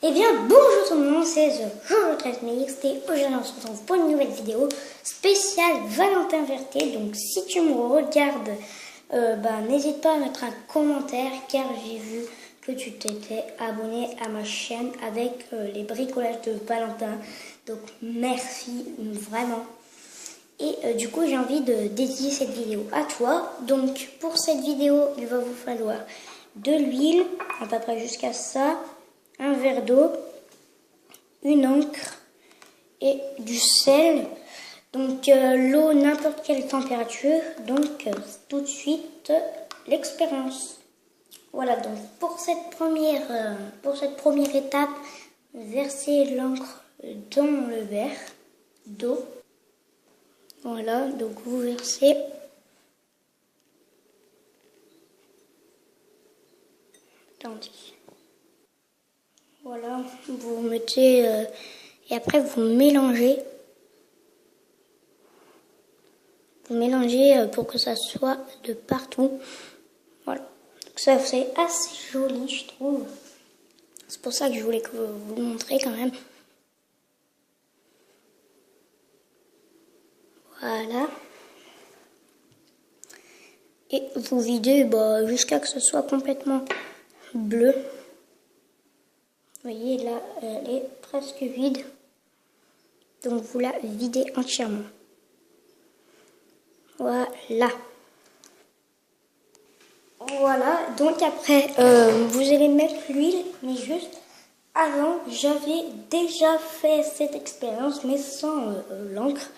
Eh bien, bonjour tout le monde, c'est Jojo13mix et aujourd'hui on se retrouve pour une nouvelle vidéo spéciale Valentin Verté. Donc si tu me regardes, n'hésite pas à mettre un commentaire car j'ai vu que tu t'étais abonné à ma chaîne avec les bricolages de Valentin. Donc merci vraiment. Et du coup j'ai envie de dédier cette vidéo à toi. Donc pour cette vidéo il va vous falloir de l'huile, à peu près jusqu'à ça, un verre d'eau, une encre et du sel. Donc l'eau n'importe quelle température. Donc tout de suite l'expérience. Voilà, donc pour cette première étape, versez l'encre dans le verre d'eau. Voilà, donc vous versez. Attendez. Voilà, vous mettez et après vous mélangez. Vous mélangez pour que ça soit de partout. Voilà. Donc ça c'est assez joli, je trouve. C'est pour ça que je voulais vous le montrer quand même. Voilà. Et vous videz jusqu'à que ce soit complètement bleu. Vous voyez là, elle est presque vide. Donc vous la videz entièrement. Voilà. Voilà, donc après, vous allez mettre l'huile, mais juste avant, j'avais déjà fait cette expérience, mais sans l'encre.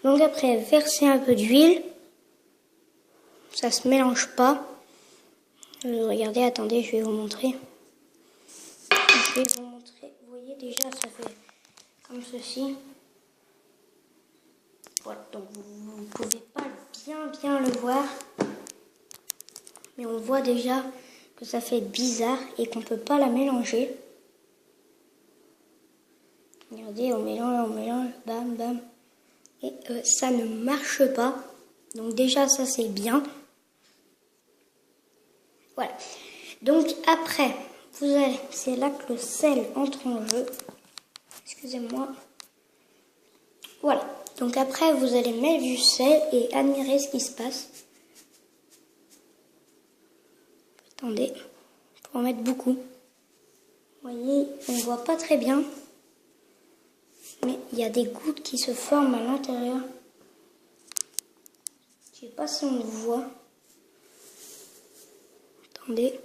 Donc après, versez un peu d'huile. Ça se mélange pas. Regardez, attendez, je vais vous montrer. Je vais vous montrer. Vous voyez déjà, ça fait comme ceci. Voilà, donc vous ne pouvez pas bien le voir. Mais on voit déjà que ça fait bizarre et qu'on ne peut pas la mélanger. Regardez, on mélange, bam, bam. Et ça ne marche pas. Donc déjà, ça c'est bien. Voilà. Donc après, c'est là que le sel entre en jeu. Excusez-moi. Voilà. Donc après, vous allez mettre du sel et admirer ce qui se passe. Attendez, pour en mettre beaucoup. Vous voyez, on ne voit pas très bien. Mais il y a des gouttes qui se forment à l'intérieur. Je sais pas si on le voit. Attendez.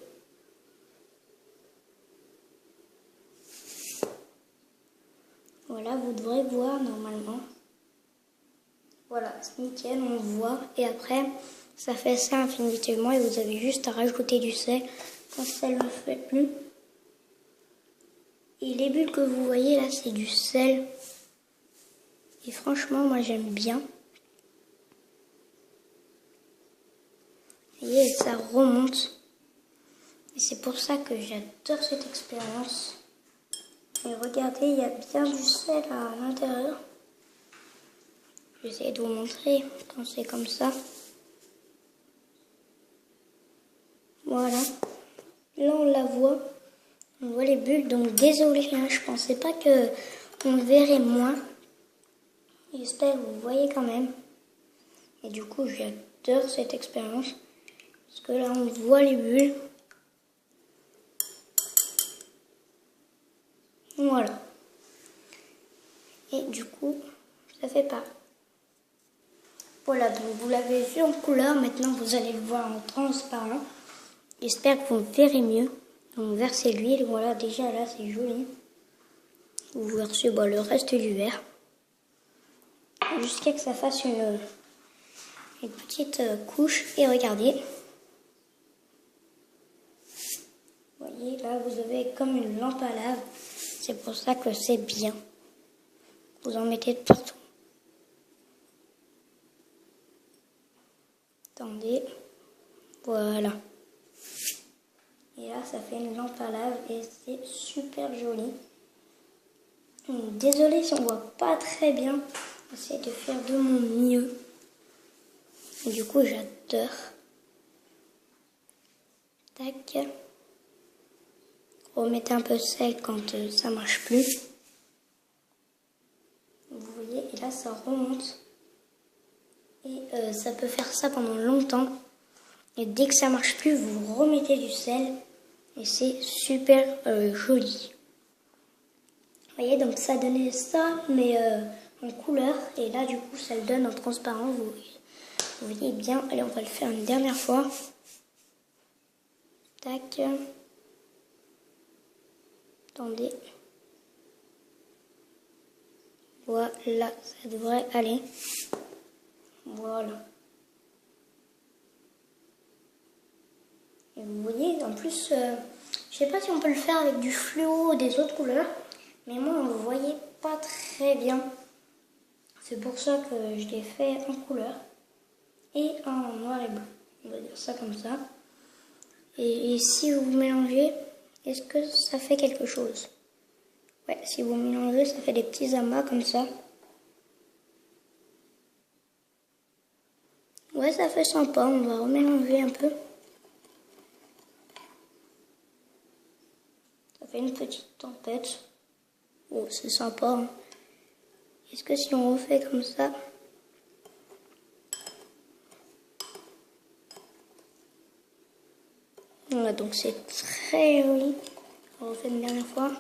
Voilà, vous devrez voir normalement. Voilà, c'est nickel, on le voit. Et après, ça fait ça infinitément et vous avez juste à rajouter du sel quand ça ne le fait plus. Et les bulles que vous voyez là, c'est du sel. Et franchement, moi j'aime bien. Vous voyez, ça remonte. Et c'est pour ça que j'adore cette expérience. Et regardez, il y a bien du sel à l'intérieur. Je vais essayer de vous montrer quand c'est comme ça. Voilà. Là, on la voit. On voit les bulles. Donc, désolé, hein, je pensais pas qu'on le verrait moins. J'espère que vous voyez quand même. Et du coup, j'adore cette expérience. Parce que là, on voit les bulles. Voilà. Et du coup, ça fait pas. Voilà, donc vous l'avez vu en couleur. Maintenant, vous allez le voir en transparent. J'espère que vous verrez mieux. Donc, versez l'huile. Voilà, déjà là, c'est joli. Vous versez le reste du verre. Jusqu'à que ça fasse une petite couche. Et regardez. Vous voyez, là, vous avez comme une lampe à lave. C'est pour ça que c'est bien. Vous en mettez de partout. Attendez. Voilà. Et là, ça fait une lampe à lave et c'est super joli. Désolée si on voit pas très bien. J'essaie de faire de mon mieux. Et du coup, j'adore. Tac. remettez un peu de sel quand ça marche plus. Vous voyez, et là ça remonte. Et ça peut faire ça pendant longtemps. Et dès que ça marche plus, vous remettez du sel. Et c'est super joli. Vous voyez, donc ça donnait ça, mais en couleur. Et là, du coup, ça le donne en transparent. Vous voyez bien. Allez, on va le faire une dernière fois. Tac. Attendez. Voilà, ça devrait aller. Voilà. Et vous voyez, en plus, je sais pas si on peut le faire avec du fluo ou des autres couleurs, mais moi, on ne le voyait pas très bien. C'est pour ça que je l'ai fait en couleur et en noir et blanc. On va dire ça comme ça. Et si vous mélangez, est-ce que ça fait quelque chose? Ouais, si vous mélangez, ça fait des petits amas comme ça. Ouais, ça fait sympa. On va remélanger un peu. Ça fait une petite tempête. Oh, c'est sympa. Hein. Est-ce que si on refait comme ça... Voilà, donc c'est très joli. On refait une dernière fois.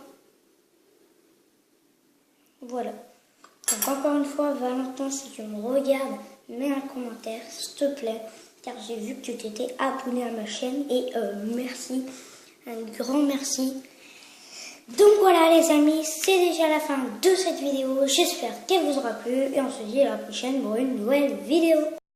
Voilà. Donc encore une fois, Valentin, si tu me regardes, mets un commentaire, s'il te plaît. Car j'ai vu que tu t'étais abonné à ma chaîne. Et merci. Un grand merci. Donc voilà les amis, c'est déjà la fin de cette vidéo. J'espère qu'elle vous aura plu. Et on se dit à la prochaine pour une nouvelle vidéo.